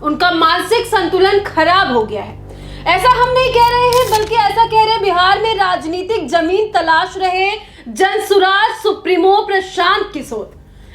उनका मानसिक संतुलन खराब हो गया है। ऐसा हम नहीं कह रहे हैं, बल्कि ऐसा कह रहे हैं बिहार में राजनीतिक जमीन तलाश रहे जनसुराज सुप्रीमो प्रशांत किशोर।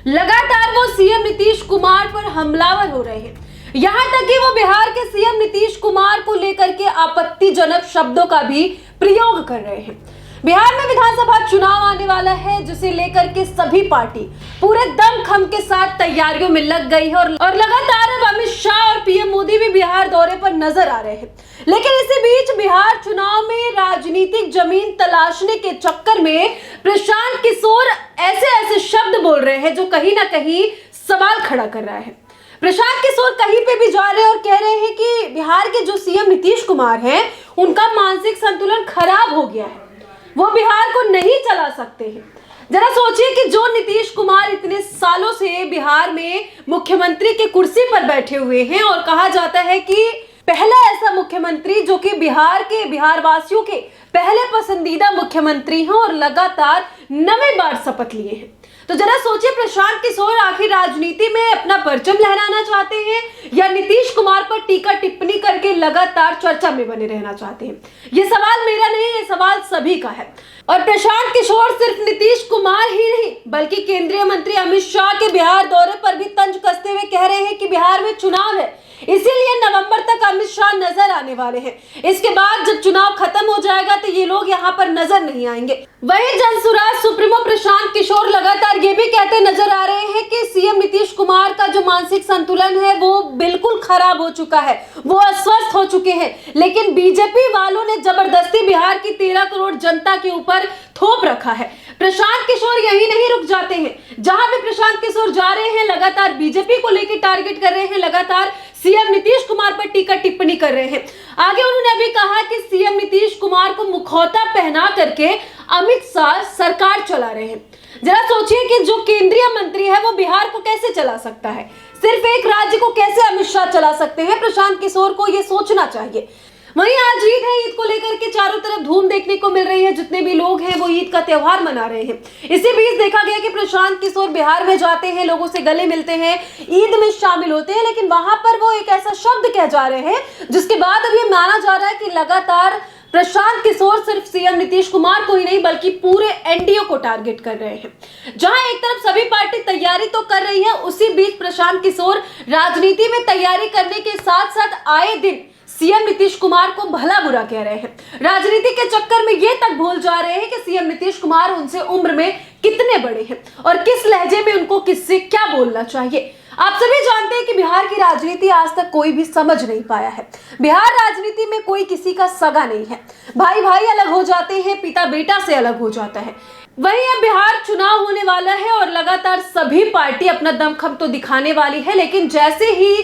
लगातार वो सीएम नीतीश कुमार पर हमलावर हो रहे हैं, यहां तक कि वो बिहार के सीएम नीतीश कुमार को लेकर के आपत्तिजनक शब्दों का भी प्रयोग कर रहे हैं। बिहार में विधानसभा चुनाव आने वाला है, जिसे लेकर के सभी पार्टी पूरे दमखम के साथ तैयारियों में लग गई है और लगातार अब अमित शाह और पीएम मोदी भी बिहार दौरे पर नजर आ रहे हैं। लेकिन इसी बीच बिहार चुनाव में राजनीतिक जमीन तलाशने के चक्कर में प्रशांत किशोर ऐसे शब्द बोल रहे हैं जो कहीं ना कहीं सवाल खड़ा कर रहा है। प्रशांत किशोर कहीं पे भी जा रहे हैं और कह रहे हैं कि बिहार के जो सीएम नीतीश कुमार हैं, उनका मानसिक संतुलन खराब हो गया है, वो बिहार को नहीं चला सकते हैं। जरा सोचिए कि जो नीतीश कुमार इतने सालों से बिहार में मुख्यमंत्री की कुर्सी पर बैठे हुए हैं और कहा जाता है कि पहला ऐसा मुख्यमंत्री जो कि बिहार वासियों के पहले पसंदीदा मुख्यमंत्री हैं और लगातार 9वीं बार शपथ लिए हैं, तो जरा सोचिए प्रशांत किशोर आखिर राजनीति में अपना परचम लहराना चाहते हैं या नीतीश कुमार पर टीका टिप्पणी करके लगातार चर्चा में बने रहना चाहते हैं। ये सवाल मेरा नहीं, ये सवाल सभी का है। और प्रशांत किशोर सिर्फ नीतीश कुमार ही नहीं, बल्कि केंद्रीय मंत्री अमित शाह के बिहार दौरे पर भी तंज कसते हुए कह रहे हैं कि बिहार में चुनाव है, इसीलिए नवंबर तक अमित शाह नजर आने वाले हैं। इसके बाद जब चुनाव खत्म हो जाएगा तो ये लोग यहाँ पर नजर नहीं आएंगे। वहीं जनसुराज सुप्रीमो प्रशांत किशोर लगातार ये भी कहते नजर आ रहे हैं कि सीएम नीतीश कुमार का जो मानसिक संतुलन है वो बिल्कुल खराब हो चुका है, वो अस्वस्थ हो चुके हैं। लेकिन बीजेपी वालों ने जबरदस्ती बिहार की 13 करोड़ जनता के ऊपर थोप रखा है। प्रशांत किशोर यही नहीं रुक जाते हैं, जहां भी प्रशांत किशोर जा रहे हैं लगातार बीजेपी को लेकर टारगेट कर रहे हैं, लगातार सीएम नीतीश कुमार पर टीका टिप्पणी कर रहे हैं। आगे उन्होंने अभी कहा कि सीएम नीतीश कुमार को मुखौटा पहना करके अमित शाह सरकार चला रहे हैं। जरा सोचिए कि जो केंद्रीय मंत्री है वो बिहार को कैसे चला सकता है, सिर्फ एक राज्य को कैसे अमित शाह चला सकते हैं, प्रशांत किशोर को ये सोचना चाहिए। वहीं आज ईद है, ईद को लेकर के चारों तरफ धूम देखने को मिल रही है। जितने भी लोग हैं वो ईद का त्योहार मना रहे हैं। इसी बीच देखा गया कि प्रशांत किशोर बिहार में जाते हैं, लोगों से गले मिलते हैं, ईद में शामिल होते हैं, लेकिन वहां पर वो एक ऐसा शब्द कह जा रहे हैं जिसके बाद अब ये माना जा रहा है कि लगातार प्रशांत किशोर सिर्फ सीएम नीतीश कुमार को ही नहीं बल्कि पूरे एनडीए को टारगेट कर रहे हैं। जहां एक तरफ सभी पार्टी तैयारी तो कर रही है, उसी बीच प्रशांत किशोर राजनीति में तैयारी करने के साथ साथ आए दिन सीएम नीतीश कुमार को भला बुरा कह रहे हैं। राजनीति के चक्कर में ये तक भूल जा रहे हैं कि सीएम नीतीश कुमार उनसे उम्र में कितने बड़े हैं और किस लहजे में उनको किससे क्या बोलना चाहिए। आप सभी जानते हैं कि बिहार की राजनीति आज तक कोई भी समझ नहीं पाया है। बिहार राजनीति में कोई किसी का सगा नहीं है, भाई भाई अलग हो जाते हैं, पिता बेटा से अलग हो जाता है। वहीं अब बिहार चुनाव होने वाला है और लगातार सभी पार्टी अपना दमखम तो दिखाने वाली है, लेकिन जैसे ही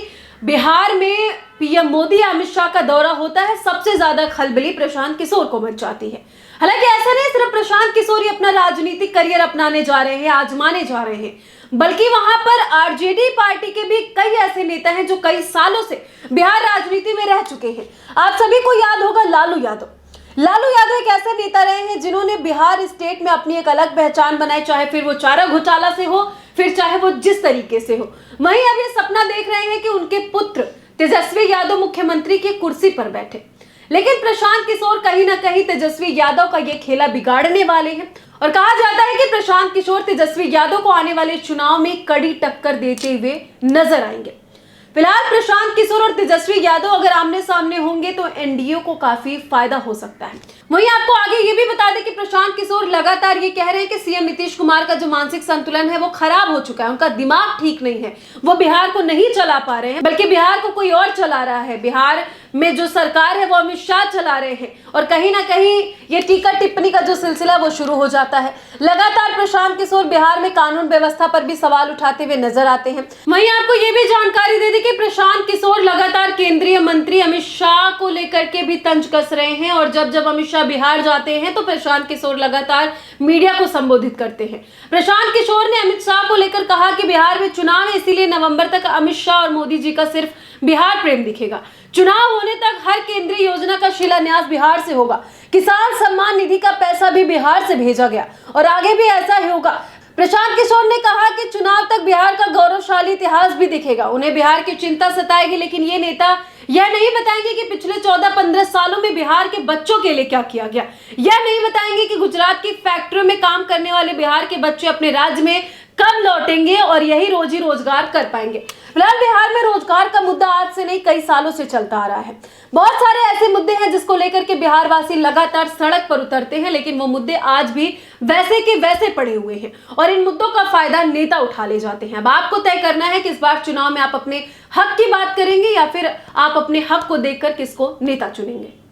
बिहार में पीएम मोदी अमित शाह का दौरा होता है, सबसे ज्यादा खलबली प्रशांत किशोर को मच जाती है। हालांकि ऐसा नहीं सिर्फ प्रशांत किशोर ही अपना राजनीतिक करियर अपनाने जा रहे हैं, आजमाने जा रहे हैं, बल्कि वहां पर आरजेडी पार्टी के भी कई ऐसे नेता हैं जो कई सालों से बिहार राजनीति में रह चुके हैं। आप सभी को याद होगा लालू यादव। लालू यादव एक ऐसे नेता रहे हैं जिन्होंने बिहार स्टेट में अपनी एक अलग पहचान बनाई, चाहे फिर वो चारा घोटाला से हो, फिर चाहे वो जिस तरीके से हो। वहीं अब ये सपना देख रहे हैं कि उनके पुत्र तेजस्वी यादव मुख्यमंत्री की कुर्सी पर बैठे, लेकिन प्रशांत किशोर कहीं ना कहीं तेजस्वी यादव का ये खेला बिगाड़ने वाले हैं और कहा जाता है कि प्रशांत किशोर तेजस्वी यादव को आने वाले चुनाव में कड़ी टक्कर देते हुए नजर आएंगे। फिलहाल प्रशांत किशोर और तेजस्वी यादव अगर आमने सामने होंगे तो एनडीए को काफी फायदा हो सकता है। वहीं आपको आगे ये भी बता दें कि प्रशांत किशोर लगातार ये कह रहे हैं कि सीएम नीतीश कुमार का जो मानसिक संतुलन है वो खराब हो चुका है, उनका दिमाग ठीक नहीं है, वो बिहार को नहीं चला पा रहे हैं, बल्कि बिहार को कोई और चला रहा है। बिहार में जो सरकार है वो अमित शाह चला रहे हैं और कहीं ना कहीं ये टीका टिप्पणी का जो सिलसिला वो शुरू हो जाता है। लगातार प्रशांत किशोर बिहार में कानून व्यवस्था पर भी सवाल उठाते हुए नजर आते हैं। वहीं आपको ये भी जानकारी दे दी कि प्रशांत किशोर लगातार केंद्रीय मंत्री अमित शाह को लेकर के भी तंज कस रहे हैं और जब अमित शाह बिहार जाते हैं तो प्रशांत किशोर लगातार मीडिया को संबोधित करते हैं। प्रशांत किशोर ने अमित शाह को लेकर कहा कि बिहार में चुनाव है, इसीलिए नवंबर तक अमित शाह और मोदी जी का सिर्फ बिहार प्रेम दिखेगा। चुनाव होने तक हर केंद्रीय योजना का शिलान्यास बिहार से होगा। किसान सम्मान निधि का पैसा भी बिहार से भेजा गया और आगे भी ऐसा ही होगा। प्रशांत किशोर ने कहा कि चुनाव तक बिहार का गौरवशाली इतिहास भी दिखेगा। उन्हें बिहार की चिंता सताएगी, लेकिन ये नेता यह नहीं बताएंगे कि पिछले 14-15 सालों में बिहार के बच्चों के लिए क्या किया गया। यह नहीं बताएंगे कि गुजरात की फैक्ट्रियों में काम करने वाले बिहार के बच्चे अपने राज्य में कब लौटेंगे और यही रोजी रोजगार कर पाएंगे। फिलहाल बिहार में रोजगार का मुद्दा आज से नहीं, कई सालों से चलता आ रहा है। बहुत सारे ऐसे मुद्दे हैं जिसको लेकर के बिहार वासी लगातार सड़क पर उतरते हैं, लेकिन वो मुद्दे आज भी वैसे के वैसे पड़े हुए हैं और इन मुद्दों का फायदा नेता उठा ले जाते हैं। अब आपको तय करना है कि इस बार चुनाव में आप अपने हक की बात करेंगे या फिर आप अपने हक को देखकर किसको नेता चुनेंगे।